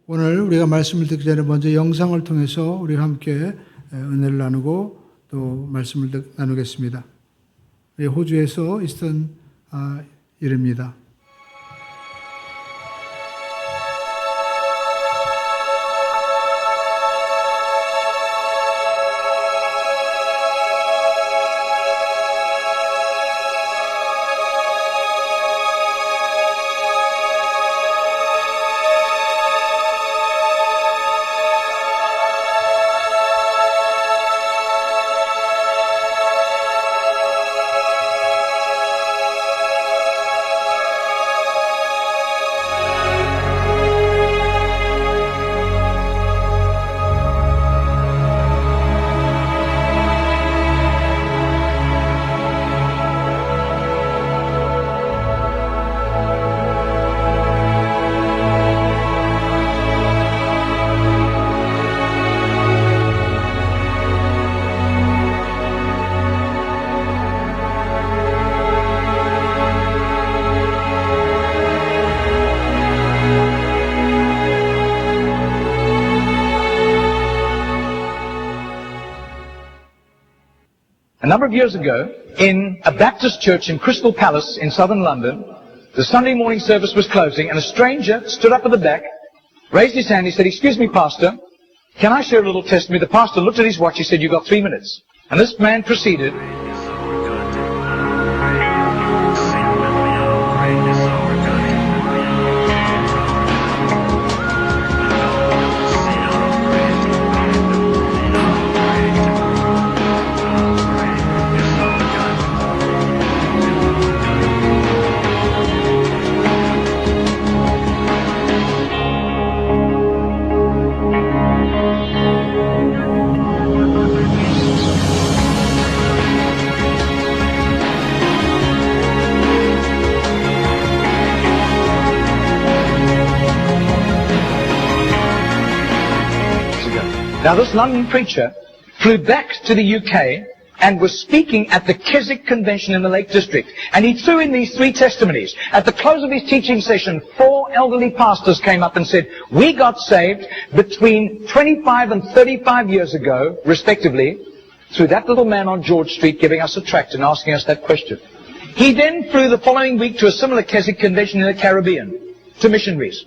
오늘 우리가 말씀을 듣기 전에 먼저 영상을 통해서 우리가 함께 은혜를 나누고 또 말씀을 나누겠습니다. 우리 호주에서 있었던 일입니다. A number of years ago, in a Baptist church in Crystal Palace in southern London, the Sunday morning service was closing, and a stranger stood up at the back, raised his hand, he said, "Excuse me, Pastor, can I share a little testimony?" The pastor looked at his watch, he said, "You've got 3 minutes." And this man proceeded. Now this London preacher flew back to the UK and was speaking at the Keswick Convention in the Lake District. And he threw in these 3 testimonies. At the close of his teaching session, 4 elderly pastors came up and said, "We got saved between 25 and 35 years ago, respectively, through that little man on George Street giving us a tract and asking us that question." He then flew the following week to a similar Keswick Convention in the Caribbean, to missionaries.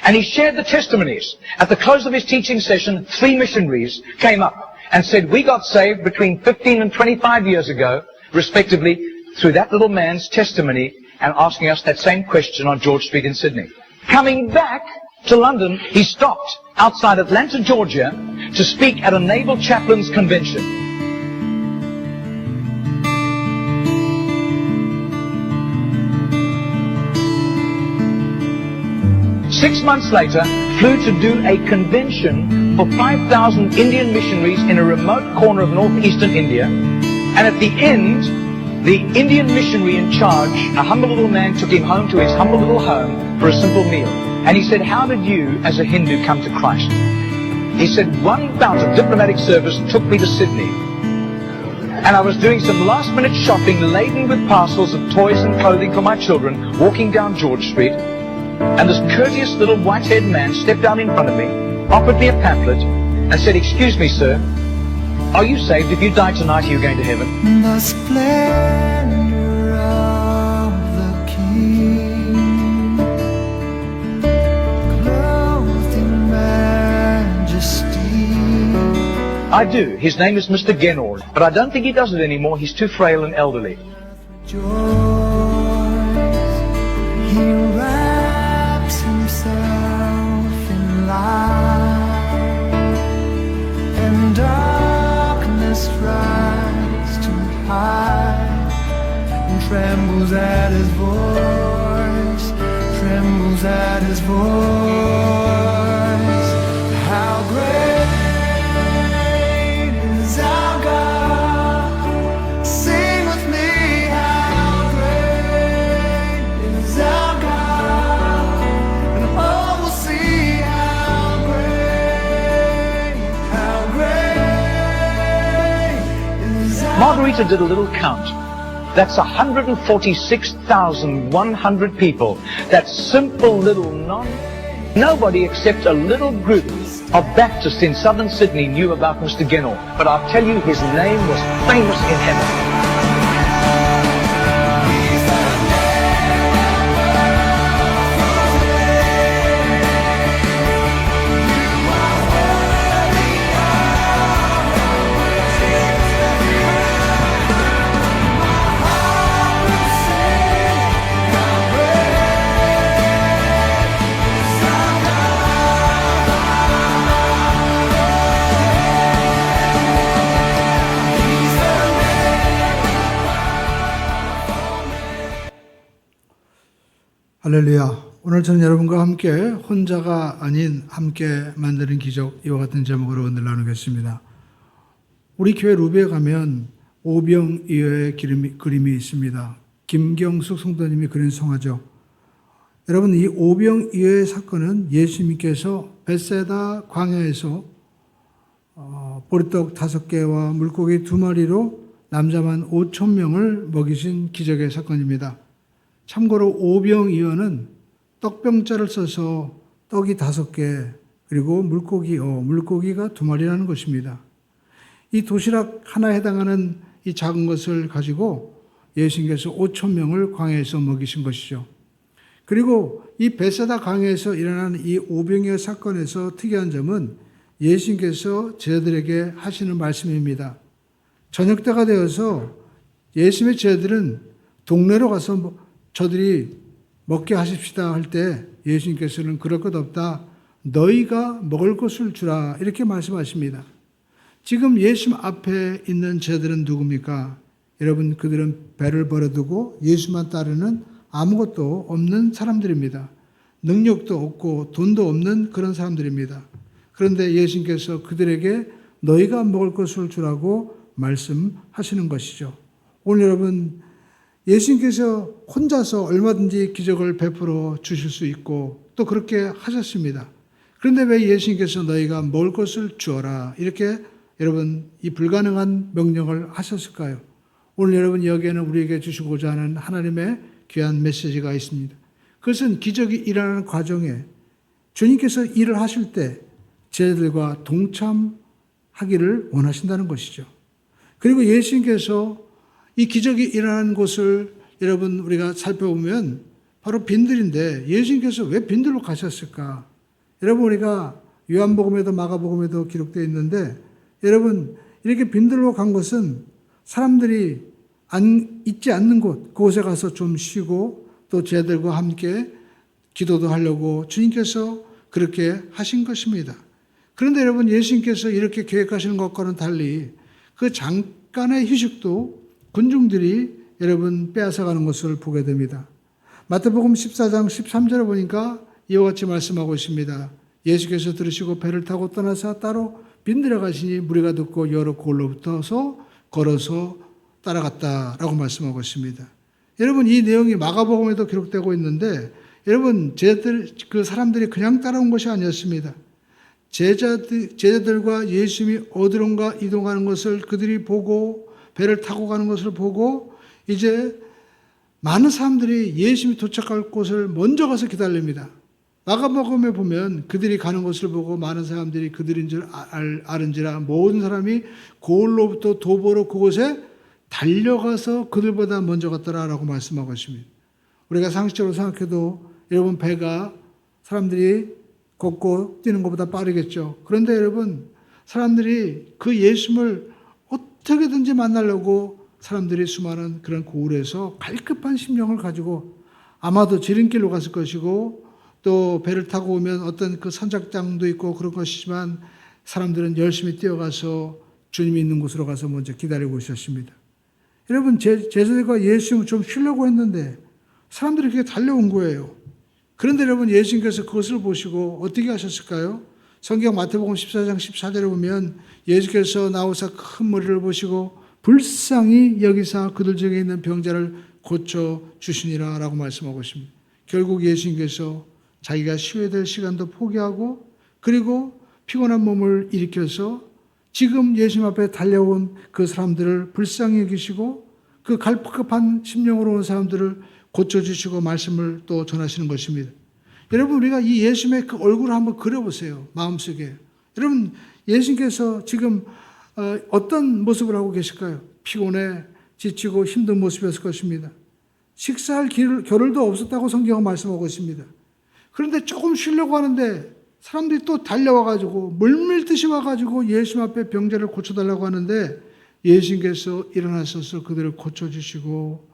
And he shared the testimonies. At the close of his teaching session, 3 missionaries came up and said, "We got saved between 15 and 25 years ago, respectively, through that little man's testimony and asking us that same question on George Street in Sydney." Coming back to London, he stopped outside Atlanta, Georgia, to speak at a Naval Chaplains Convention. 6 months later, flew to do a convention for 5,000 Indian missionaries in a remote corner of northeastern India. And at the end, the Indian missionary in charge, a humble little man, took him home to his humble little home for a simple meal. And he said, "How did you, as a Hindu, come to Christ?" He said, "One bout of diplomatic service took me to Sydney. And I was doing some last-minute shopping laden with parcels of toys and clothing for my children, walking down George Street. And this courteous little white-haired man stepped down in front of me, offered me a pamphlet, and said, 'Excuse me, sir, are you saved? If you die tonight, are you going to heaven?'" The splendor of the King, clothed in majesty. I do. His name is Mr. Genord, but I don't think he does it anymore. He's too frail and elderly. Joys, he wraps himself in light, and darkness tries to hide, and trembles at his voice, trembles at his voice. How great is our God? Sing with me, how great is our God? And all will see how great is our God. Margarita did a little count. That's 146,100 people. That simple little Nobody except a little group of Baptists in southern Sydney knew about Mr. Ginnell, but I'll tell you, his name was famous in heaven. 할렐루야. 오늘 저는 여러분과 함께 혼자가 아닌 함께 만드는 기적, 이와 같은 제목으로 오늘 나누겠습니다. 우리 교회 루비에 가면 오병이어의 그림이 있습니다. 김경숙 성도님이 그린 성화죠. 여러분, 이 오병이어의 사건은 예수님께서 벳세다 광야에서 보리떡 5개와 물고기 2마리로 남자만 5,000명을 먹이신 기적의 사건입니다. 참고로 오병이어는 떡병자를 써서 떡이 5개 그리고 물고기가 2마리라는 것입니다. 이 도시락 하나에 해당하는 이 작은 것을 가지고 예수님께서 5,000명을 광야에서 먹이신 것이죠. 그리고 이 벳세다 광야에서 일어난 이 오병이어 사건에서 특이한 점은 예수님께서 제자들에게 하시는 말씀입니다. 저녁 때가 되어서 예수님의 제자들은 동네로 가서 저들이 먹게 하십시다 할 때 예수님께서는 그럴 것 없다. 너희가 먹을 것을 주라. 이렇게 말씀하십니다. 지금 예수님 앞에 있는 제자들은 누굽니까? 여러분, 그들은 배를 버려두고 예수만 따르는 아무것도 없는 사람들입니다. 능력도 없고 돈도 없는 그런 사람들입니다. 그런데 예수님께서 그들에게 너희가 먹을 것을 주라고 말씀하시는 것이죠. 오늘 여러분, 예수님께서 혼자서 얼마든지 기적을 베풀어 주실 수 있고 또 그렇게 하셨습니다. 그런데 왜 예수님께서 너희가 먹을 것을 주어라 이렇게 여러분 이 불가능한 명령을 하셨을까요? 오늘 여러분 여기에는 우리에게 주시고자 하는 하나님의 귀한 메시지가 있습니다. 그것은 기적이 일어나는 과정에 주님께서 일을 하실 때 제자들과 동참하기를 원하신다는 것이죠. 그리고 예수님께서 이 기적이 일어난 곳을 여러분 우리가 살펴보면 바로 빈들인데 예수님께서 왜 빈들로 가셨을까? 여러분 우리가 요한복음에도 마가복음에도 기록되어 있는데 여러분 이렇게 빈들로 간 것은 사람들이 있지 않는 곳, 그곳에 가서 좀 쉬고 또 제자들과 함께 기도도 하려고 주님께서 그렇게 하신 것입니다. 그런데 여러분 예수님께서 이렇게 계획하시는 것과는 달리 그 잠깐의 휴식도 군중들이 여러분 빼앗아가는 것을 보게 됩니다. 마태복음 14장 13절에 보니까 이와 같이 말씀하고 있습니다. 예수께서 들으시고 배를 타고 떠나서 따로 빈들에 가시니 무리가 듣고 여러 골로부터서 걸어서 따라갔다라고 말씀하고 있습니다. 여러분 이 내용이 마가복음에도 기록되고 있는데 여러분 그 사람들이 그냥 따라온 것이 아니었습니다. 제자들과 예수님이 어디론가 이동하는 것을 그들이 보고 배를 타고 가는 것을 보고 이제 많은 사람들이 예수님이 도착할 곳을 먼저 가서 기다립니다. 마가복음에 보면 그들이 가는 것을 보고 많은 사람들이 그들인 줄 아는지라 모든 사람이 고을로부터 도보로 그곳에 달려가서 그들보다 먼저 갔더라라고 말씀하고 있습니다. 우리가 상식적으로 생각해도 여러분 배가 사람들이 걷고 뛰는 것보다 빠르겠죠. 그런데 여러분 사람들이 그 예수님을 어떻게든지 만나려고 사람들이 수많은 그런 고을에서 갈급한 심령을 가지고 아마도 지름길로 갔을 것이고 또 배를 타고 오면 어떤 그 선착장도 있고 그런 것이지만 사람들은 열심히 뛰어가서 주님이 있는 곳으로 가서 먼저 기다리고 있었습니다. 여러분 제자들과 예수님을 좀 쉬려고 했는데 사람들이 그렇게 달려온 거예요. 그런데 여러분 예수님께서 그것을 보시고 어떻게 하셨을까요? 성경 마태복음 14장 14절에 보면 예수께서 나오사 큰 머리를 보시고 불쌍히 여기사 그들 중에 있는 병자를 고쳐주시니라 라고 말씀하고 있습니다. 결국 예수님께서 자기가 쉬어야 될 시간도 포기하고 그리고 피곤한 몸을 일으켜서 지금 예수님 앞에 달려온 그 사람들을 불쌍히 여기시고 그 갈급한 심령으로 온 사람들을 고쳐주시고 말씀을 또 전하시는 것입니다. 여러분 우리가 이 예수님의 그 얼굴을 한번 그려보세요. 마음속에. 여러분 예수님께서 지금 어떤 모습을 하고 계실까요? 피곤해 지치고 힘든 모습이었을 것입니다. 식사할 겨를도 없었다고 성경은 말씀하고 있습니다. 그런데 조금 쉬려고 하는데 사람들이 또 달려와가지고 물밀듯이 와가지고 예수님 앞에 병자를 고쳐달라고 하는데 예수님께서 일어나셔서 그들을 고쳐주시고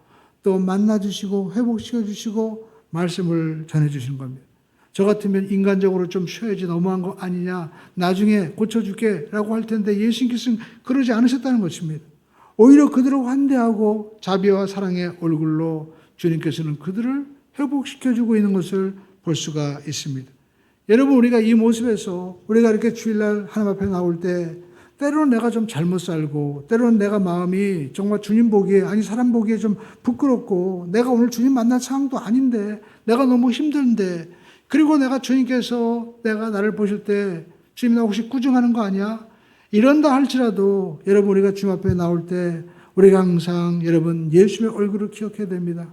또 만나주시고 회복시켜주시고 말씀을 전해주신 겁니다. 저 같으면 인간적으로 좀 쉬어야지 너무한 거 아니냐, 나중에 고쳐줄게 라고 할 텐데 예수님께서는 그러지 않으셨다는 것입니다. 오히려 그들을 환대하고 자비와 사랑의 얼굴로 주님께서는 그들을 회복시켜주고 있는 것을 볼 수가 있습니다. 여러분 우리가 이 모습에서 우리가 이렇게 주일날 하나님 앞에 나올 때 때로는 내가 좀 잘못 살고 때로는 내가 마음이 정말 주님 보기에 아니 사람 보기에 좀 부끄럽고 내가 오늘 주님 만날 상황도 아닌데 내가 너무 힘든데 그리고 내가 주님께서 내가 나를 보실 때 주님 나 혹시 꾸중하는 거 아니야? 이런다 할지라도 여러분 우리가 주님 앞에 나올 때 우리가 항상 여러분 예수님의 얼굴을 기억해야 됩니다.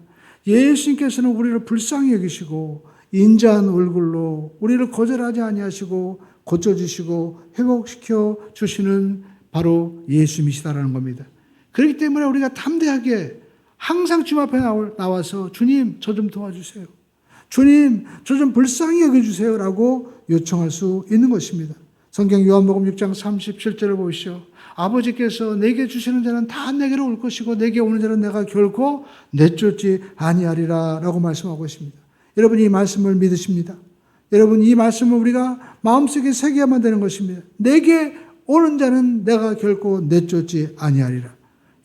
예수님께서는 우리를 불쌍히 여기시고 인자한 얼굴로 우리를 거절하지 아니하시고 고쳐주시고 회복시켜 주시는 바로 예수님이시다라는 겁니다. 그렇기 때문에 우리가 담대하게 항상 주님 앞에 나와서 주님 저 좀 도와주세요. 주님 저 좀 불쌍히 여겨주세요 라고 요청할 수 있는 것입니다. 성경 요한복음 6장 37절을 보시죠. 아버지께서 내게 주시는 자는 다 내게로 올 것이고 내게 오는 자는 내가 결코 내쫓지 아니하리라 라고 말씀하고 있습니다. 여러분 이 말씀을 믿으십니다. 여러분 이 말씀을 우리가 마음속에 새겨야만 되는 것입니다. 내게 오는 자는 내가 결코 내쫓지 아니하리라.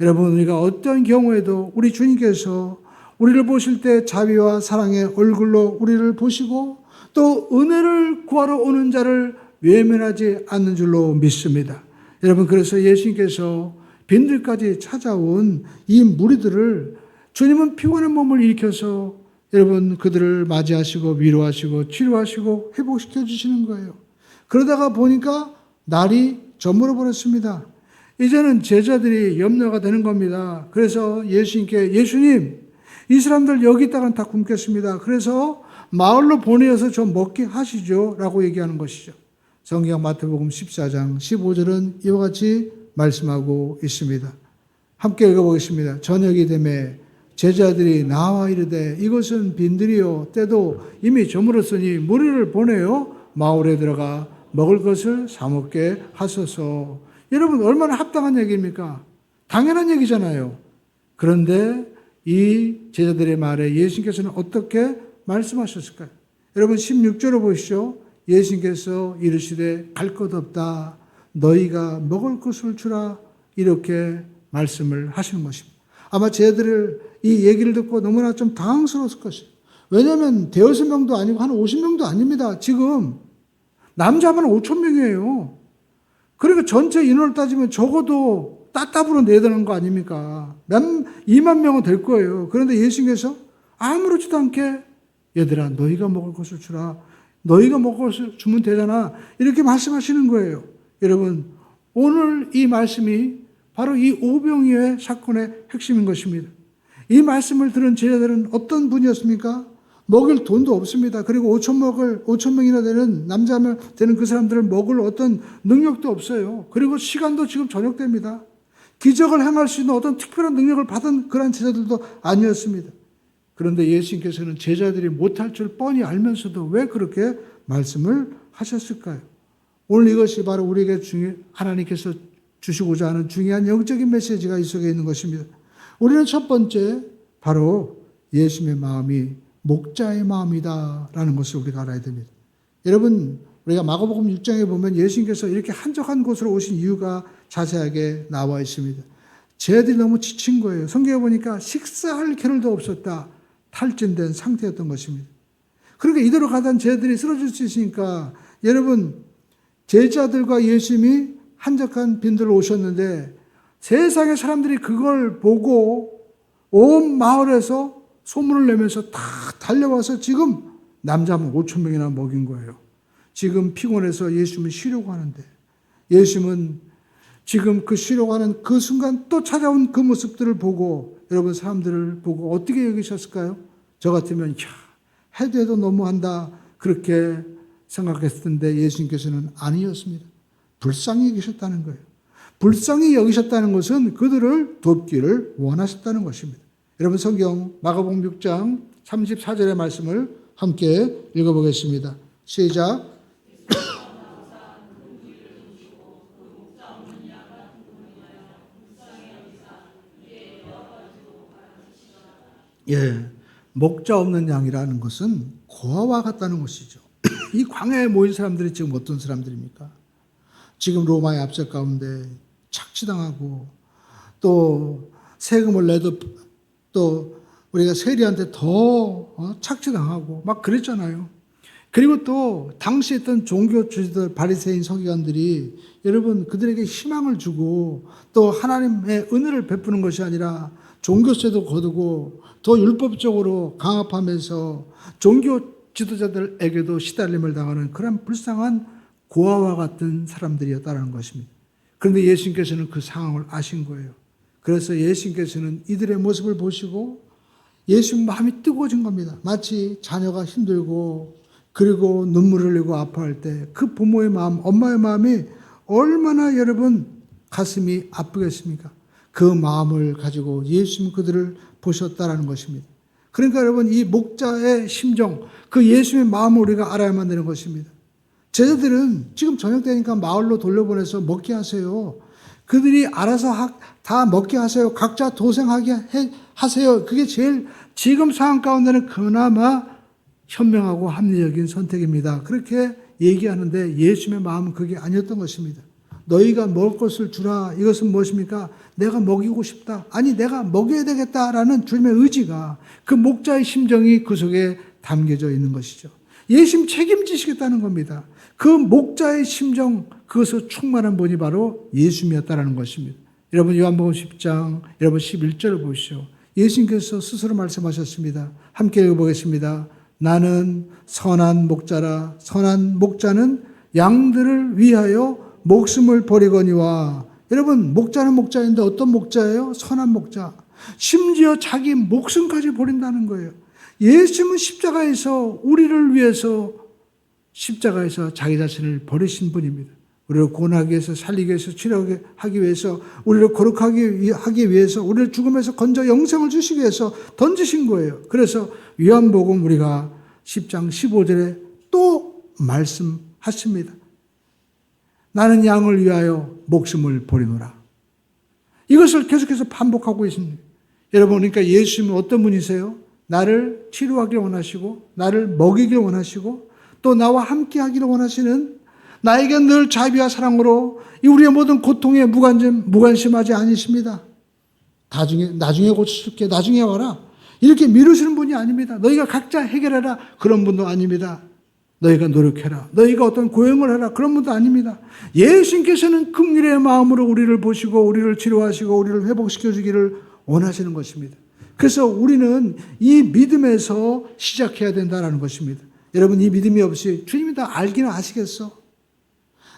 여러분 우리가 어떤 경우에도 우리 주님께서 우리를 보실 때 자비와 사랑의 얼굴로 우리를 보시고 또 은혜를 구하러 오는 자를 외면하지 않는 줄로 믿습니다. 여러분 그래서 예수님께서 빈들까지 찾아온 이 무리들을 주님은 피곤한 몸을 일으켜서 여러분 그들을 맞이하시고 위로하시고 치료하시고 회복시켜 주시는 거예요. 그러다가 보니까 날이 저물어 버렸습니다. 이제는 제자들이 염려가 되는 겁니다. 그래서 예수님께 예수님 이 사람들 여기 있다가는 다 굶겠습니다. 그래서 마을로 보내어서 좀 먹게 하시죠 라고 얘기하는 것이죠. 성경 마태복음 14장 15절은 이와 같이 말씀하고 있습니다. 함께 읽어보겠습니다. 저녁이 되매 제자들이 나와 이르되 이것은 빈들이요 때도 이미 저물었으니 무리를 보내어 마을에 들어가 먹을 것을 사 먹게 하소서. 여러분 얼마나 합당한 얘기입니까? 당연한 얘기잖아요. 그런데 이 제자들의 말에 예수님께서는 어떻게 말씀하셨을까요? 여러분 16절을 보시죠. 예수님께서 이르시되 갈 것 없다 너희가 먹을 것을 주라 이렇게 말씀을 하시는 것입니다. 아마 제자들을 이 얘기를 듣고 너무나 좀 당황스러웠을 것이에요. 왜냐하면 대여섯 명도 아니고 한 50명도 아닙니다. 지금 남자만 5,000명이에요. 그러니까 전체 인원을 따지면 적어도 따따블로 내야 되는 거 아닙니까? 2만 명은 될 거예요. 그런데 예수님께서 아무렇지도 않게 얘들아 너희가 먹을 것을 주라. 너희가 먹을 것을 주면 되잖아. 이렇게 말씀하시는 거예요. 여러분 오늘 이 말씀이 바로 이 오병이어의 사건의 핵심인 것입니다. 이 말씀을 들은 제자들은 어떤 분이었습니까? 먹을 돈도 없습니다. 그리고 5,000명이나 되는 남자면 되는 그 사람들은 먹을 어떤 능력도 없어요. 그리고 시간도 지금 저녁 때입니다. 기적을 행할 수 있는 어떤 특별한 능력을 받은 그런 제자들도 아니었습니다. 그런데 예수님께서는 제자들이 못할 줄 뻔히 알면서도 왜 그렇게 말씀을 하셨을까요? 오늘 이것이 바로 우리에게 하나님께서 주시고자 하는 중요한 영적인 메시지가 이 속에 있는 것입니다. 우리는 첫 번째 바로 예수님의 마음이 목자의 마음이다라는 것을 우리가 알아야 됩니다. 여러분 우리가 마가복음 6장에 보면 예수님께서 이렇게 한적한 곳으로 오신 이유가 자세하게 나와 있습니다. 제자들이 너무 지친 거예요. 성경에 보니까 식사할 겨를도 없었다. 탈진된 상태였던 것입니다. 그러니까 이대로 가던 제자들이 쓰러질 수 있으니까 여러분 제자들과 예수님이 한적한 빈들로 오셨는데 세상의 사람들이 그걸 보고 온 마을에서 소문을 내면서 다 달려와서 지금 남자만 5,000명이나 먹인 거예요. 지금 피곤해서 예수님은 쉬려고 하는데 예수님은 지금 그 쉬려고 하는 그 순간 또 찾아온 그 모습들을 보고 여러분 사람들을 보고 어떻게 여기셨을까요? 저 같으면 해도 너무한다. 그렇게 생각했었는데 예수님께서는 아니었습니다. 불쌍히 여기셨다는 거예요. 불쌍히 여기셨다는 것은 그들을 돕기를 원하셨다는 것입니다. 여러분 성경 마가복음 6장 34절의 말씀을 함께 읽어보겠습니다. 시작. 예, 목자 없는 양이라는 것은 고아와 같다는 것이죠. 이 광야에 모인 사람들이 지금 어떤 사람들입니까? 지금 로마의 압제 가운데 착취당하고 또 세금을 내도 또 우리가 세리한테 더 착취당하고 막 그랬잖아요. 그리고 또 당시에 있던 종교 주지들 바리새인 서기관들이 여러분 그들에게 희망을 주고 또 하나님의 은혜를 베푸는 것이 아니라 종교세도 거두고 더 율법적으로 강압하면서 종교 지도자들에게도 시달림을 당하는 그런 불쌍한 고아와 같은 사람들이었다는 것입니다. 그런데 예수님께서는 그 상황을 아신 거예요. 그래서 예수님께서는 이들의 모습을 보시고 예수님 마음이 뜨거워진 겁니다. 마치 자녀가 힘들고 그리고 눈물을 흘리고 아파할 때 그 부모의 마음, 엄마의 마음이 얼마나 여러분 가슴이 아프겠습니까? 그 마음을 가지고 예수님 그들을 보셨다라는 것입니다. 그러니까 여러분 이 목자의 심정, 그 예수님의 마음을 우리가 알아야만 되는 것입니다. 제자들은 지금 저녁 되니까 마을로 돌려보내서 먹게 하세요. 그들이 알아서 다 먹게 하세요. 각자 도생하게 하세요. 그게 제일 지금 상황 가운데는 그나마 현명하고 합리적인 선택입니다. 그렇게 얘기하는데 예수님의 마음은 그게 아니었던 것입니다. 너희가 먹을 것을 주라. 이것은 무엇입니까? 내가 먹이고 싶다. 아니 내가 먹여야 되겠다라는 주님의 의지가 그 목자의 심정이 그 속에 담겨져 있는 것이죠. 예수님 책임지시겠다는 겁니다. 그 목자의 심정 그것을 충만한 분이 바로 예수님이었다는 것입니다. 여러분 요한복음 10장 여러분 11절을 보시죠. 예수님께서 스스로 말씀하셨습니다. 함께 읽어보겠습니다. 나는 선한 목자라. 선한 목자는 양들을 위하여 목숨을 버리거니와. 여러분 목자는 목자인데 어떤 목자예요? 선한 목자. 심지어 자기 목숨까지 버린다는 거예요. 예수님은 십자가에서 우리를 위해서 십자가에서 자기 자신을 버리신 분입니다. 우리를 구원하기 위해서 살리기 위해서 치료하기 위해서 우리를 거룩하기 위해서 우리를 죽음에서 건져 영생을 주시기 위해서 던지신 거예요. 그래서 요한복음 우리가 10장 15절에 또 말씀하십니다. 나는 양을 위하여 목숨을 버리노라. 이것을 계속해서 반복하고 있습니다. 여러분 그러니까 예수님은 어떤 분이세요? 나를 치료하기를 원하시고 나를 먹이기를 원하시고 또 나와 함께 하기를 원하시는 나에게 늘 자비와 사랑으로 우리의 모든 고통에 무관심하지 않으십니다. 나중에 고쳐줄게. 나중에 와라. 이렇게 미루시는 분이 아닙니다. 너희가 각자 해결해라. 그런 분도 아닙니다. 너희가 노력해라. 너희가 어떤 고용을 해라. 그런 분도 아닙니다. 예수님께서는 긍휼의 마음으로 우리를 보시고 우리를 치료하시고 우리를 회복시켜주기를 원하시는 것입니다. 그래서 우리는 이 믿음에서 시작해야 된다는 것입니다. 여러분 이 믿음이 없이 주님이 다 알기는 아시겠어?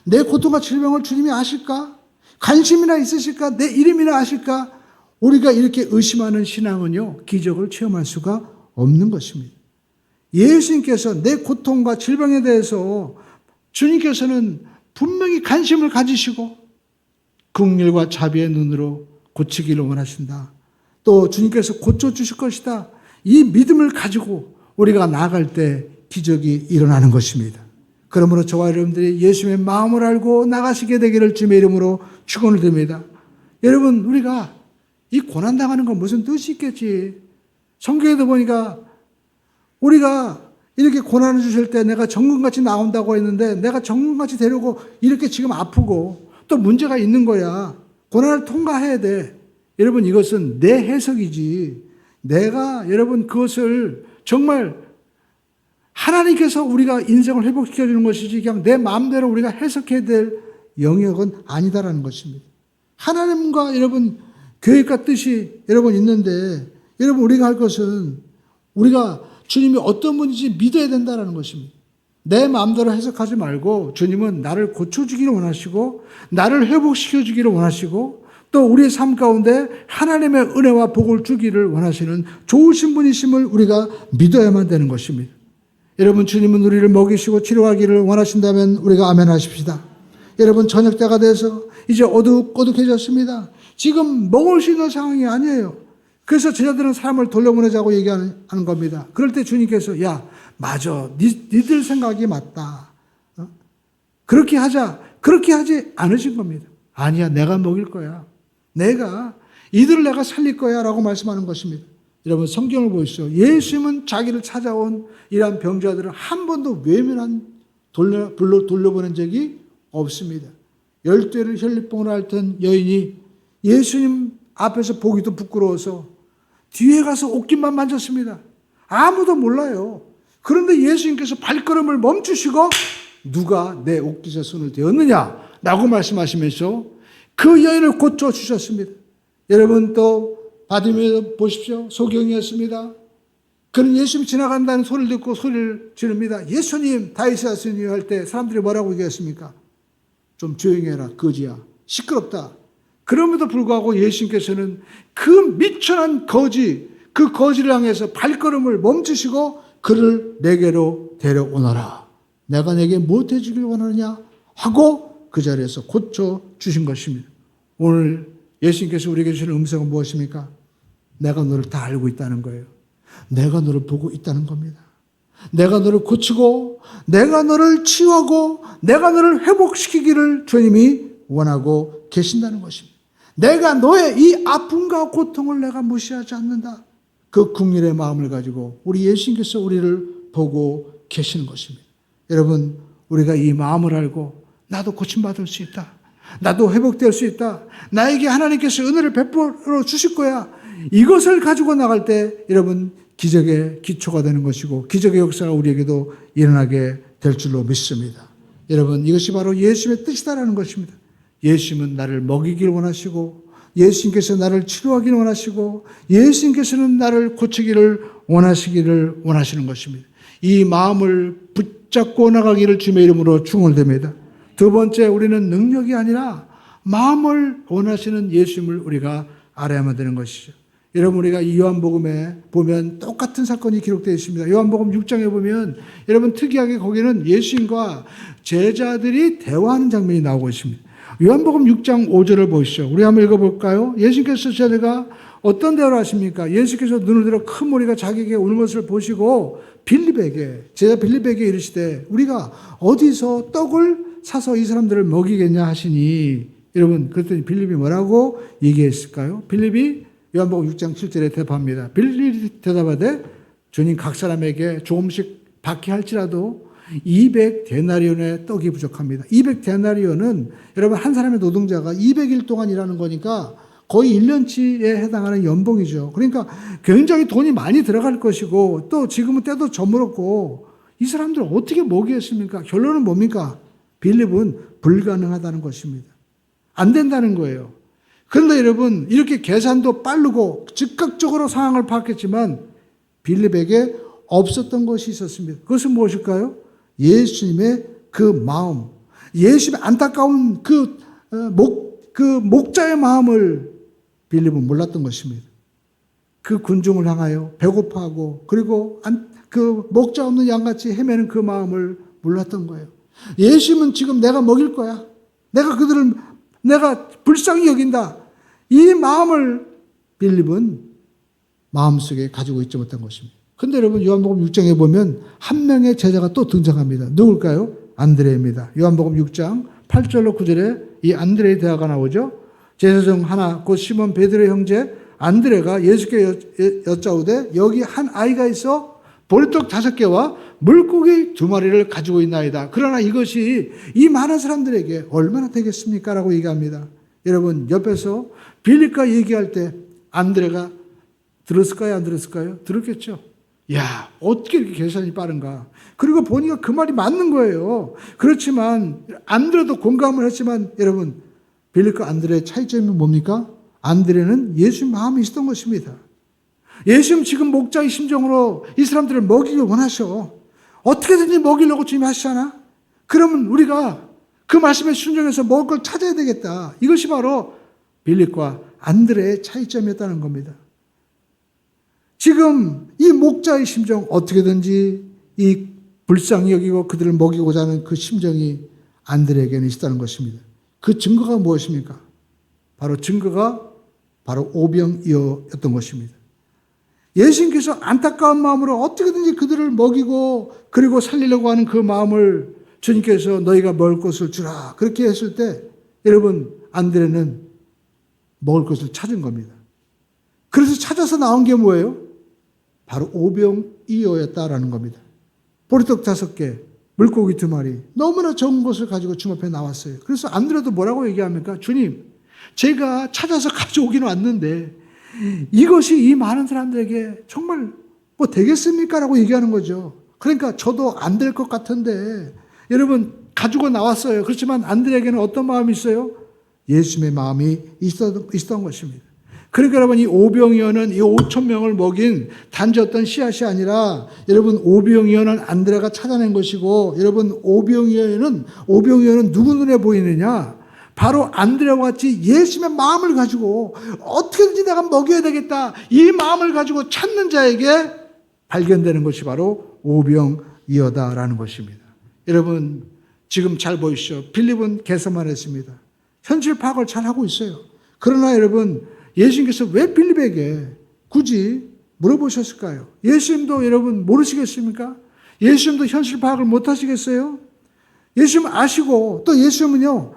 내 고통과 질병을 주님이 아실까? 관심이나 있으실까? 내 이름이나 아실까? 우리가 이렇게 의심하는 신앙은요, 기적을 체험할 수가 없는 것입니다. 예수님께서 내 고통과 질병에 대해서 주님께서는 분명히 관심을 가지시고 긍휼과 자비의 눈으로 고치기를 원하신다. 또 주님께서 고쳐주실 것이다. 이 믿음을 가지고 우리가 나아갈 때 기적이 일어나는 것입니다. 그러므로 저와 여러분들이 예수님의 마음을 알고 나가시게 되기를 주님의 이름으로 축원을 드립니다. 여러분 우리가 이 고난당하는 건 무슨 뜻이 있겠지. 성경에도 보니까 우리가 이렇게 고난을 주실 때 내가 정금같이 나온다고 했는데 내가 정금같이 되려고 이렇게 지금 아프고 또 문제가 있는 거야. 고난을 통과해야 돼. 여러분 이것은 내 해석이지. 내가 여러분 그것을 정말 하나님께서 우리가 인생을 회복시켜주는 것이지 그냥 내 마음대로 우리가 해석해야 될 영역은 아니다라는 것입니다. 하나님과 여러분 계획과 뜻이 여러분 있는데 여러분 우리가 할 것은 우리가 주님이 어떤 분인지 믿어야 된다는 것입니다. 내 마음대로 해석하지 말고 주님은 나를 고쳐주기를 원하시고 나를 회복시켜주기를 원하시고 또 우리의 삶 가운데 하나님의 은혜와 복을 주기를 원하시는 좋으신 분이심을 우리가 믿어야만 되는 것입니다. 여러분 주님은 우리를 먹이시고 치료하기를 원하신다면 우리가 아멘 하십시다. 여러분 저녁 때가 돼서 이제 어둑어둑해졌습니다. 지금 먹을 수 있는 상황이 아니에요. 그래서 제자들은 사람을 돌려보내자고 얘기하는 겁니다. 그럴 때 주님께서 야 맞아 니들 생각이 맞다. 그렇게 하자. 그렇게 하지 않으신 겁니다. 아니야 내가 먹일 거야. 이들을 내가 살릴 거야 라고 말씀하는 것입니다. 여러분 성경을 보시죠. 예수님은 자기를 찾아온 이러한 병자들을 한 번도 외면한 돌려보낸 적이 없습니다. 12회를 혈류병으로 앓던 여인이 예수님 앞에서 보기도 부끄러워서 뒤에 가서 옷깃만 만졌습니다. 아무도 몰라요. 그런데 예수님께서 발걸음을 멈추시고 누가 내 옷깃에 손을 대었느냐 라고 말씀하시면서 그 여인을 고쳐주셨습니다. 여러분 또 바디메어 보십시오. 소경이었습니다. 그는 예수님이 지나간다는 소리를 듣고 소리를 지릅니다. 예수님 다윗의 아들이여 할 때 사람들이 뭐라고 얘기했습니까? 좀 조용히 해라 거지야. 시끄럽다. 그럼에도 불구하고 예수님께서는 그 미천한 거지 그 거지를 향해서 발걸음을 멈추시고 그를 내게로 데려오너라. 내가 내게 무엇 해주길 원하느냐 하고 그 자리에서 고쳐주신 것입니다. 오늘 예수님께서 우리에게 주시는 음성은 무엇입니까? 내가 너를 다 알고 있다는 거예요. 내가 너를 보고 있다는 겁니다. 내가 너를 고치고 내가 너를 치유하고 내가 너를 회복시키기를 주님이 원하고 계신다는 것입니다. 내가 너의 이 아픔과 고통을 내가 무시하지 않는다. 그 국민의 마음을 가지고 우리 예수님께서 우리를 보고 계시는 것입니다. 여러분 우리가 이 마음을 알고 나도 고침받을 수 있다. 나도 회복될 수 있다. 나에게 하나님께서 은혜를 베풀어 주실 거야. 이것을 가지고 나갈 때 여러분 기적의 기초가 되는 것이고 기적의 역사가 우리에게도 일어나게 될 줄로 믿습니다. 여러분 이것이 바로 예수님의 뜻이다라는 것입니다. 예수님은 나를 먹이길 원하시고 예수님께서 나를 치료하기를 원하시고 예수님께서는 나를 고치기를 원하시는 것입니다. 이 마음을 붙잡고 나가기를 주님의 이름으로 축원드립니다. 두 번째 우리는 능력이 아니라 마음을 원하시는 예수님을 우리가 알아야만 되는 것이죠. 여러분 우리가 이 요한복음에 보면 똑같은 사건이 기록되어 있습니다. 요한복음 6장에 보면 여러분 특이하게 거기는 예수님과 제자들이 대화하는 장면이 나오고 있습니다. 요한복음 6장 5절을 보시죠. 우리 한번 읽어볼까요? 예수님께서 제자들과 어떤 대화를 하십니까? 예수께서 눈을 들어 큰 무리가 자기에게 오는 것을 보시고 제자 빌립에게 이르시되 우리가 어디서 떡을 사서 이 사람들을 먹이겠냐 하시니 여러분 그랬더니 빌립이 뭐라고 얘기했을까요? 빌립이 요한복음 6장 7절에 대답합니다. 빌립이 대답하되 주님 각 사람에게 조금씩 받게 할지라도 200데나리온의 떡이 부족합니다. 200데나리온은 여러분 한 사람의 노동자가 200일 동안 일하는 거니까 거의 1년치에 해당하는 연봉이죠. 그러니까 굉장히 돈이 많이 들어갈 것이고 또 지금은 때도 저물었고 이 사람들을 어떻게 먹이겠습니까? 결론은 뭡니까? 빌립은 불가능하다는 것입니다. 안 된다는 거예요. 그런데 여러분 이렇게 계산도 빠르고 즉각적으로 상황을 파악했지만 빌립에게 없었던 것이 있었습니다. 그것은 무엇일까요? 예수님의 그 마음, 예수님의 안타까운 그 목자의 마음을 빌립은 몰랐던 것입니다. 그 군중을 향하여 배고파하고 그리고 그 목자 없는 양같이 헤매는 그 마음을 몰랐던 거예요. 예수님은 지금 내가 먹일 거야. 내가 불쌍히 여긴다. 이 마음을 빌립은 마음속에 가지고 있지 못한 것입니다. 그런데 여러분 요한복음 6장에 보면 한 명의 제자가 또 등장합니다. 누굴까요? 안드레입니다. 요한복음 6장 8절로 9절에 이 안드레의 대화가 나오죠. 제자 중 하나 곧 시몬 베드로의 형제 안드레가 예수께 여짜오되 여기 한 아이가 있어 보리떡 5개와 물고기 2마리를 가지고 있나이다. 그러나 이것이 이 많은 사람들에게 얼마나 되겠습니까? 라고 얘기합니다. 여러분 옆에서 빌립과 얘기할 때 안드레가 들었을까요? 안 들었을까요? 들었겠죠. 야, 어떻게 이렇게 계산이 빠른가? 그리고 보니까 그 말이 맞는 거예요. 그렇지만 안드레도 공감을 했지만 여러분 빌립과 안드레의 차이점이 뭡니까? 안드레는 예수님 마음이 있었던 것입니다. 예수님 지금 목자의 심정으로 이 사람들을 먹이길 원하셔. 어떻게든지 먹이려고 주님이 하시잖아. 그러면 우리가 그 말씀에 순종해서 먹을 걸 찾아야 되겠다. 이것이 바로 빌립과 안드레의 차이점이었다는 겁니다. 지금 이 목자의 심정 어떻게든지 이 불쌍히 여기고 그들을 먹이고자 하는 그 심정이 안드레에게는 있었다는 것입니다. 그 증거가 무엇입니까? 증거가 바로 오병이어였던 것입니다. 예수님께서 안타까운 마음으로 어떻게든지 그들을 먹이고 그리고 살리려고 하는 그 마음을 주님께서 너희가 먹을 것을 주라 그렇게 했을 때 여러분 안드레는 먹을 것을 찾은 겁니다. 그래서 찾아서 나온 게 뭐예요? 바로 오병이어였다라는 겁니다. 보리떡 5개, 물고기 2마리 너무나 적은 것을 가지고 주님 앞에 나왔어요. 그래서 안드레도 뭐라고 얘기합니까? 주님, 제가 찾아서 가져오기는 왔는데 이것이 이 많은 사람들에게 정말 뭐 되겠습니까? 라고 얘기하는 거죠. 그러니까 저도 안 될 것 같은데 여러분 가지고 나왔어요. 그렇지만 안드레에게는 어떤 마음이 있어요? 예수님의 마음이 있었던 것입니다. 그러니까 여러분 이 오병이어는 이 5,000명을 먹인 단지 어떤 씨앗이 아니라 여러분 오병이어는 안드레가 찾아낸 것이고 여러분 오병이어는 누구 눈에 보이느냐? 바로 안드레와 같이 예수님의 마음을 가지고 어떻게든지 내가 먹여야 되겠다. 이 마음을 가지고 찾는 자에게 발견되는 것이 바로 오병이어다라는 것입니다. 여러분 지금 잘 보이시죠? 빌립은 개서만 했습니다. 현실 파악을 잘 하고 있어요. 그러나 여러분 예수님께서 왜 빌립에게 굳이 물어보셨을까요? 예수님도 여러분 모르시겠습니까? 예수님도 현실 파악을 못 하시겠어요? 예수님 아시고 또 예수님은요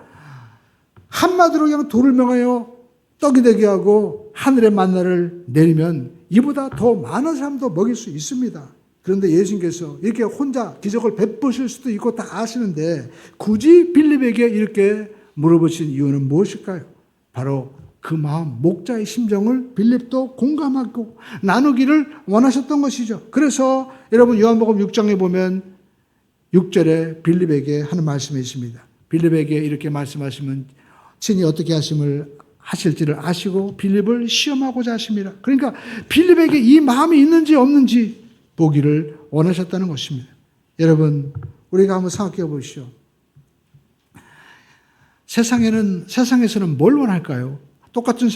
한마디로 그냥 돌을 명하여 떡이 되게 하고 하늘의 만나를 내리면 이보다 더 많은 사람도 먹일 수 있습니다. 그런데 예수님께서 이렇게 혼자 기적을 베푸실 수도 있고 다 아시는데 굳이 빌립에게 이렇게 물어보신 이유는 무엇일까요? 바로 그 마음, 목자의 심정을 빌립도 공감하고 나누기를 원하셨던 것이죠. 그래서 여러분 요한복음 6장에 보면 6절에 빌립에게 하는 말씀이 있습니다. 빌립에게 이렇게 말씀하시면 친히 어떻게 하실지를 아시고 빌립을 시험하고자 하십니다. 그러니까 빌립에게 이 마음이 있는지 없는지 보기를 원하셨다는 것입니다. 여러분 우리가 한번 생각해 보시죠. 세상에서는 뭘 원할까요? 똑같은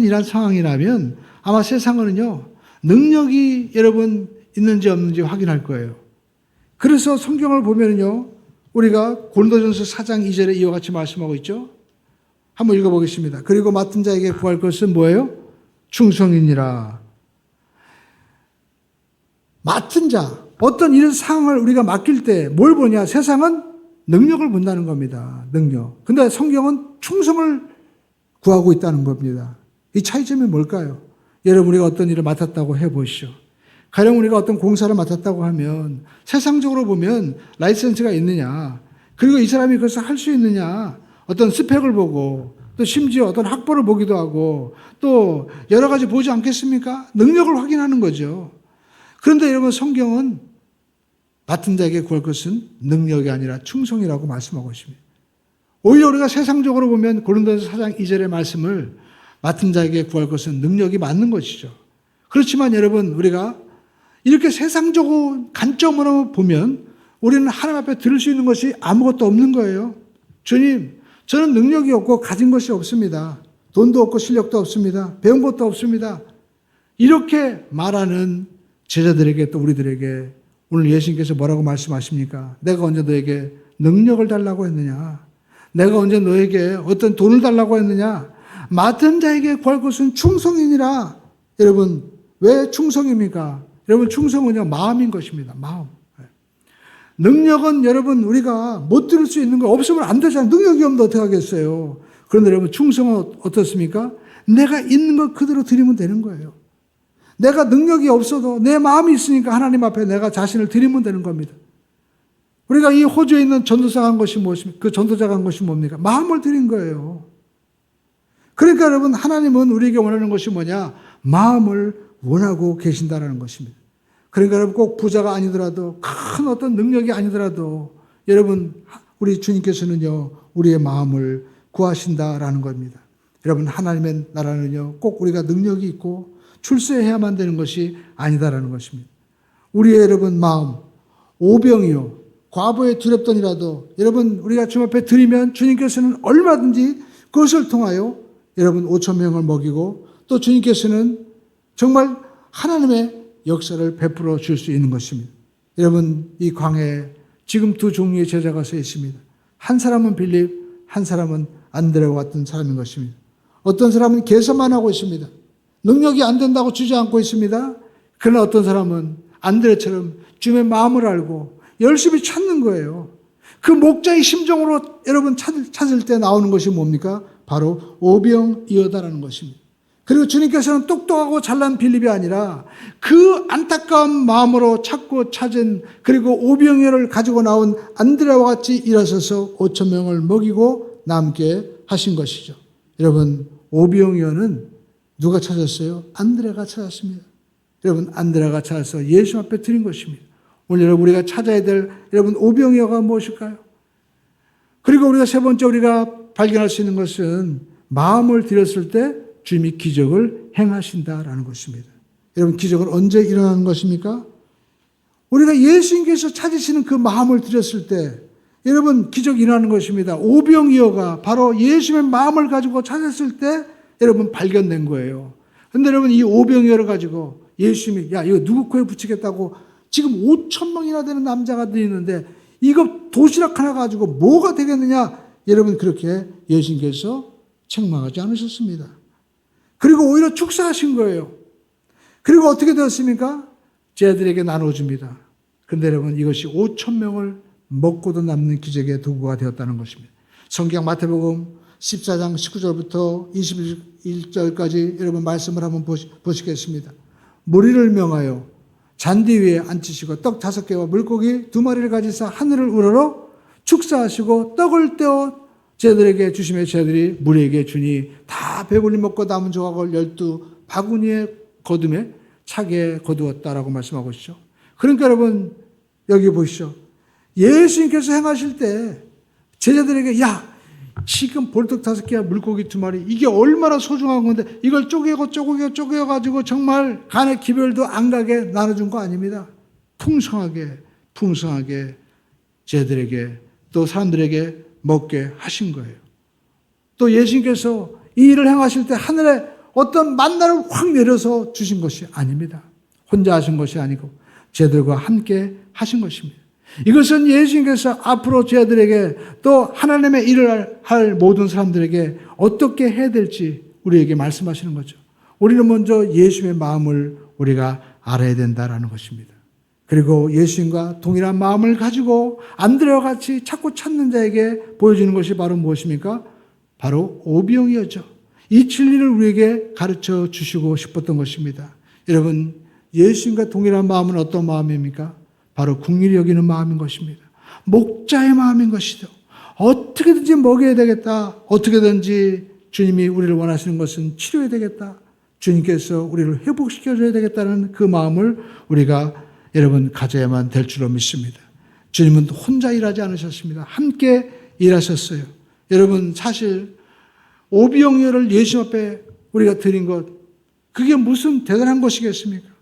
이런 상황이라면 아마 세상은요 능력이 여러분 있는지 없는지 확인할 거예요. 그래서 성경을 보면요 우리가 고린도전서 4장 2절에 이와 같이 말씀하고 있죠. 한번 읽어보겠습니다. 그리고 맡은 자에게 구할 것은 뭐예요? 충성이니라. 맡은 자, 어떤 이런 상황을 우리가 맡길 때 뭘 보냐? 세상은 능력을 본다는 겁니다. 능력. 근데 성경은 충성을 구하고 있다는 겁니다. 이 차이점이 뭘까요? 여러분 우리가 어떤 일을 맡았다고 해보시죠. 가령 우리가 어떤 공사를 맡았다고 하면 세상적으로 보면 라이센스가 있느냐 그리고 이 사람이 그것을 할 수 있느냐 어떤 스펙을 보고 또 심지어 어떤 학벌을 보기도 하고 또 여러 가지 보지 않겠습니까? 능력을 확인하는 거죠. 그런데 여러분 성경은 맡은 자에게 구할 것은 능력이 아니라 충성이라고 말씀하고 있습니다. 오히려 우리가 세상적으로 보면 고린도서 4장 2절의 말씀을 맡은 자에게 구할 것은 능력이 맞는 것이죠. 그렇지만 여러분 우리가 이렇게 세상적으로 관점으로 보면 우리는 하나님 앞에 들을 수 있는 것이 아무것도 없는 거예요. 주님, 저는 능력이 없고 가진 것이 없습니다. 돈도 없고 실력도 없습니다. 배운 것도 없습니다. 이렇게 말하는 제자들에게 또 우리들에게 오늘 예수님께서 뭐라고 말씀하십니까? 내가 언제 너에게 능력을 달라고 했느냐? 내가 언제 너에게 어떤 돈을 달라고 했느냐? 맡은 자에게 구할 것은 충성이니라. 여러분, 왜 충성입니까? 여러분 충성은요 마음인 것입니다. 마음. 능력은 여러분 우리가 못 들을 수 있는 거 없으면 안 되잖아요. 능력이 없는데 어떻게 하겠어요. 그런데 여러분 충성은 어떻습니까? 내가 있는 것 그대로 드리면 되는 거예요. 내가 능력이 없어도 내 마음이 있으니까 하나님 앞에 내가 자신을 드리면 되는 겁니다. 우리가 이 호주에 있는 전도사가 한 것이 무엇입니까? 그 전도자가 한 것이 뭡니까? 마음을 드린 거예요. 그러니까 여러분 하나님은 우리에게 원하는 것이 뭐냐? 마음을 원하고 계신다라는 것입니다. 그러니까 여러분 꼭 부자가 아니더라도 큰 어떤 능력이 아니더라도 여러분 우리 주님께서는요 우리의 마음을 구하신다라는 겁니다. 여러분 하나님의 나라는요 꼭 우리가 능력이 있고 출세해야만 되는 것이 아니다라는 것입니다. 우리의 여러분 마음 오병이요 과부에 두렵더니라도 여러분 우리가 주님 앞에 드리면 주님께서는 얼마든지 그것을 통하여 여러분 5,000명을 먹이고 또 주님께서는 정말 하나님의 역사를 베풀어 줄 수 있는 것입니다. 여러분, 이 광야에 지금 두 종류의 제자가 서 있습니다. 한 사람은 빌립, 한 사람은 안드레와 같은 사람인 것입니다. 어떤 사람은 개서만 하고 있습니다. 능력이 안 된다고 주저앉고 있습니다. 그러나 어떤 사람은 안드레처럼 주님의 마음을 알고 열심히 찾는 거예요. 그 목자의 심정으로 여러분 찾을 때 나오는 것이 뭡니까? 바로 오병이어다라는 것입니다. 그리고 주님께서는 똑똑하고 잘난 빌립이 아니라 그 안타까운 마음으로 찾고 찾은 그리고 오병이어를 가지고 나온 안드레와 같이 일하셔서 5천 명을 먹이고 남게 하신 것이죠. 여러분, 오병이어는 누가 찾았어요? 안드레가 찾았습니다. 여러분, 안드레가 찾아서 예수 앞에 드린 것입니다. 오늘 여러분 우리가 찾아야 될 여러분 오병이어가 무엇일까요? 그리고 우리가 세 번째 우리가 발견할 수 있는 것은 마음을 드렸을 때 주님이 기적을 행하신다라는 것입니다. 여러분, 기적은 언제 일어나는 것입니까? 우리가 예수님께서 찾으시는 그 마음을 드렸을 때 여러분 기적이 일어나는 것입니다. 오병이어가 바로 예수님의 마음을 가지고 찾았을 때 여러분 발견된 거예요. 그런데 여러분 이 오병이어를 가지고 예수님이 야 이거 누구 코에 붙이겠다고 지금 5천 명이나 되는 남자가 있는데 이거 도시락 하나 가지고 뭐가 되겠느냐? 여러분 그렇게 예수님께서 책망하지 않으셨습니다. 그리고 오히려 축사하신 거예요. 그리고 어떻게 되었습니까? 제자들에게 나눠줍니다. 그런데 여러분 이것이 5천 명을 먹고도 남는 기적의 도구가 되었다는 것입니다. 성경 마태복음 14장 19절부터 21절까지 여러분 말씀을 한번 보시겠습니다. 무리를 명하여 잔디 위에 앉히시고 떡 5개와 물고기 2마리를 가지사 하늘을 우러러 축사하시고 떡을 떼어 제자들에게 주시며 제자들이 무리에게 주니 다 배불리 먹고 남은 조각을 12바구니에 거둠에 차게 거두었다라고 말씀하고 있죠. 그러니까 여러분 여기 보시죠. 예수님께서 행하실 때 제자들에게 야 지금 볼떡 5개와 물고기 2마리 이게 얼마나 소중한 건데 이걸 쪼개가지고 정말 간의 기별도 안 가게 나눠준 거 아닙니다. 풍성하게 제자들에게 또 사람들에게 먹게 하신 거예요. 또 예수님께서 이 일을 행하실 때 하늘에 어떤 만나를 확 내려서 주신 것이 아닙니다. 혼자 하신 것이 아니고 제자들과 함께 하신 것입니다. 이것은 예수님께서 앞으로 제자들에게 또 하나님의 일을 할 모든 사람들에게 어떻게 해야 될지 우리에게 말씀하시는 거죠. 우리는 먼저 예수님의 마음을 우리가 알아야 된다라는 것입니다. 그리고 예수님과 동일한 마음을 가지고 안드레와 같이 찾고 찾는 자에게 보여주는 것이 바로 무엇입니까? 바로 오병이어죠. 이 진리를 우리에게 가르쳐 주시고 싶었던 것입니다. 여러분, 예수님과 동일한 마음은 어떤 마음입니까? 바로 긍휼히 여기는 마음인 것입니다. 목자의 마음인 것이죠. 어떻게든지 먹여야 되겠다. 어떻게든지 주님이 우리를 원하시는 것은 치료해야 되겠다. 주님께서 우리를 회복시켜줘야 되겠다는 그 마음을 우리가 여러분 가져야만 될 줄로 믿습니다. 주님은 혼자 일하지 않으셨습니다. 함께 일하셨어요. 여러분 사실 오병이어를 예수 앞에 우리가 드린 것 그게 무슨 대단한 것이겠습니까?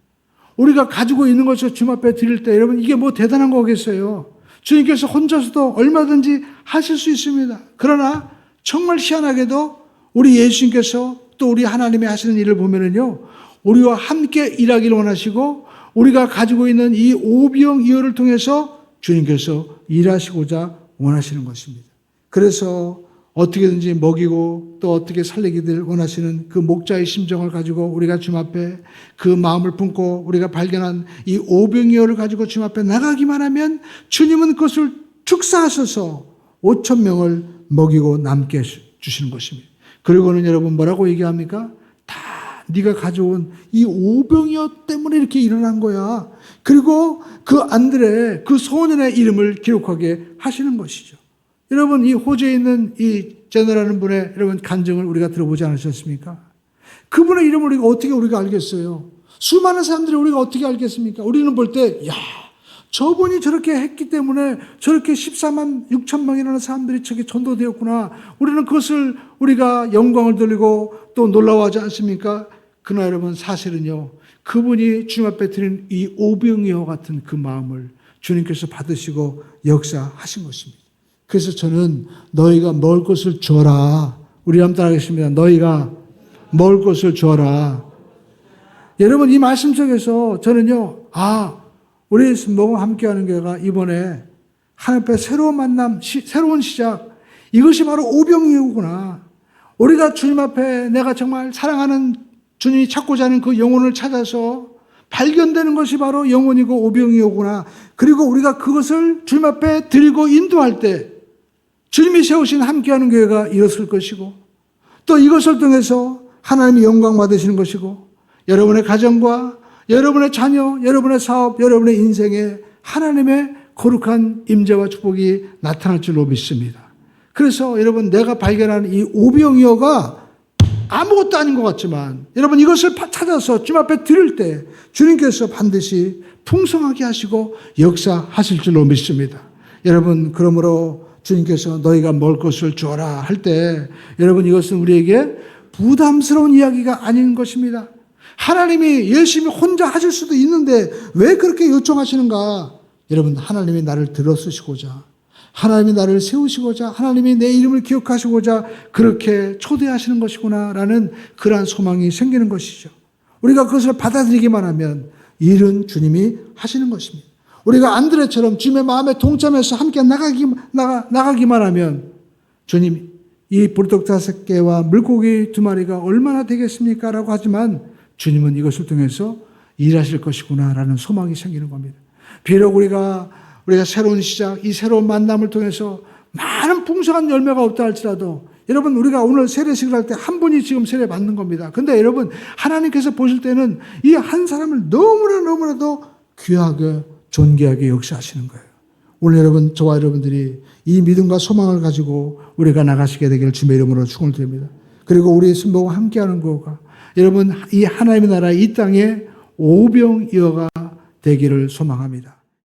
우리가 가지고 있는 것을 주님 앞에 드릴 때 여러분 이게 뭐 대단한 거겠어요? 주님께서 혼자서도 얼마든지 하실 수 있습니다. 그러나 정말 희한하게도 우리 예수님께서 또 우리 하나님이 하시는 일을 보면은요, 우리와 함께 일하기를 원하시고 우리가 가지고 있는 이 오병이어를 통해서 주님께서 일하시고자 원하시는 것입니다. 그래서 어떻게든지 먹이고 또 어떻게 살리기를 원하시는 그 목자의 심정을 가지고 우리가 주님 앞에 그 마음을 품고 우리가 발견한 이 오병이어를 가지고 주님 앞에 나가기만 하면 주님은 그것을 축사하셔서 5천 명을 먹이고 남게 주시는 것입니다. 그리고는 여러분 뭐라고 얘기합니까? 다 네가 가져온 이 오병이어 때문에 이렇게 일어난 거야. 그리고 그 안드레 그 소년의 이름을 기록하게 하시는 것이죠. 여러분 이 호주에 있는 이 제너라는 분의 여러분 간증을 우리가 들어보지 않으셨습니까? 그분의 이름을 우리가 알겠어요? 수많은 사람들이 우리가 어떻게 알겠습니까? 우리는 볼 때 야 저분이 저렇게 했기 때문에 저렇게 14만 6천 명이라는 사람들이 저게 전도되었구나. 우리는 그것을 우리가 영광을 돌리고 또 놀라워하지 않습니까? 그러나 여러분 사실은요. 그분이 주님 앞에 드린 이 오병이어 같은 그 마음을 주님께서 받으시고 역사하신 것입니다. 그래서 저는 너희가 먹을 것을 줘라. 우리 한번 따라하겠습니다. 너희가 먹을 것을 줘라. 여러분 이 말씀 속에서 저는요. 우리 순복음 함께하는 교회가 이번에 하나님 앞에 새로운 만남, 새로운 시작, 이것이 바로 오병이어구나. 우리가 주님 앞에 내가 정말 사랑하는 주님이 찾고자 하는 그 영혼을 찾아서 발견되는 것이 바로 영혼이고 오병이어구나. 그리고 우리가 그것을 주님 앞에 드리고 인도할 때 주님이 세우신 함께하는 교회가 일었을 것이고 또 이것을 통해서 하나님이 영광 받으시는 것이고 여러분의 가정과 여러분의 자녀, 여러분의 사업, 여러분의 인생에 하나님의 거룩한 임재와 축복이 나타날 줄로 믿습니다. 그래서 여러분 내가 발견하는 이 오병이어가 아무것도 아닌 것 같지만 여러분 이것을 찾아서 주님 앞에 드릴 때 주님께서 반드시 풍성하게 하시고 역사하실 줄로 믿습니다. 여러분 그러므로 주님께서 너희가 먹을 것을 주어라 할 때 여러분 이것은 우리에게 부담스러운 이야기가 아닌 것입니다. 하나님이 열심히 혼자 하실 수도 있는데 왜 그렇게 요청하시는가? 여러분 하나님이 나를 들어쓰시고자 하나님이 나를 세우시고자 하나님이 내 이름을 기억하시고자 그렇게 초대하시는 것이구나라는 그러한 소망이 생기는 것이죠. 우리가 그것을 받아들이기만 하면 일은 주님이 하시는 것입니다. 우리가 안드레처럼 주님의 마음에 동참해서 함께 나가기만 하면 주님 이 보리떡 5개와 물고기 2마리가 얼마나 되겠습니까? 라고 하지만 주님은 이것을 통해서 일하실 것이구나라는 소망이 생기는 겁니다. 비록 우리가 새로운 시작, 이 새로운 만남을 통해서 많은 풍성한 열매가 없다 할지라도 여러분 우리가 오늘 세례식을 할 때 한 분이 지금 세례 받는 겁니다. 근데 여러분 하나님께서 보실 때는 이 한 사람을 너무나도 귀하게 존귀하게 역사하시는 거예요. 오늘 여러분 저와 여러분들이 이 믿음과 소망을 가지고 우리가 나가시게 되기를 주님의 이름으로 축원을 드립니다. 그리고 우리 순복음 함께하는 거가 여러분 이 하나님의 나라 이 땅에 오병이어가 되기를 소망합니다.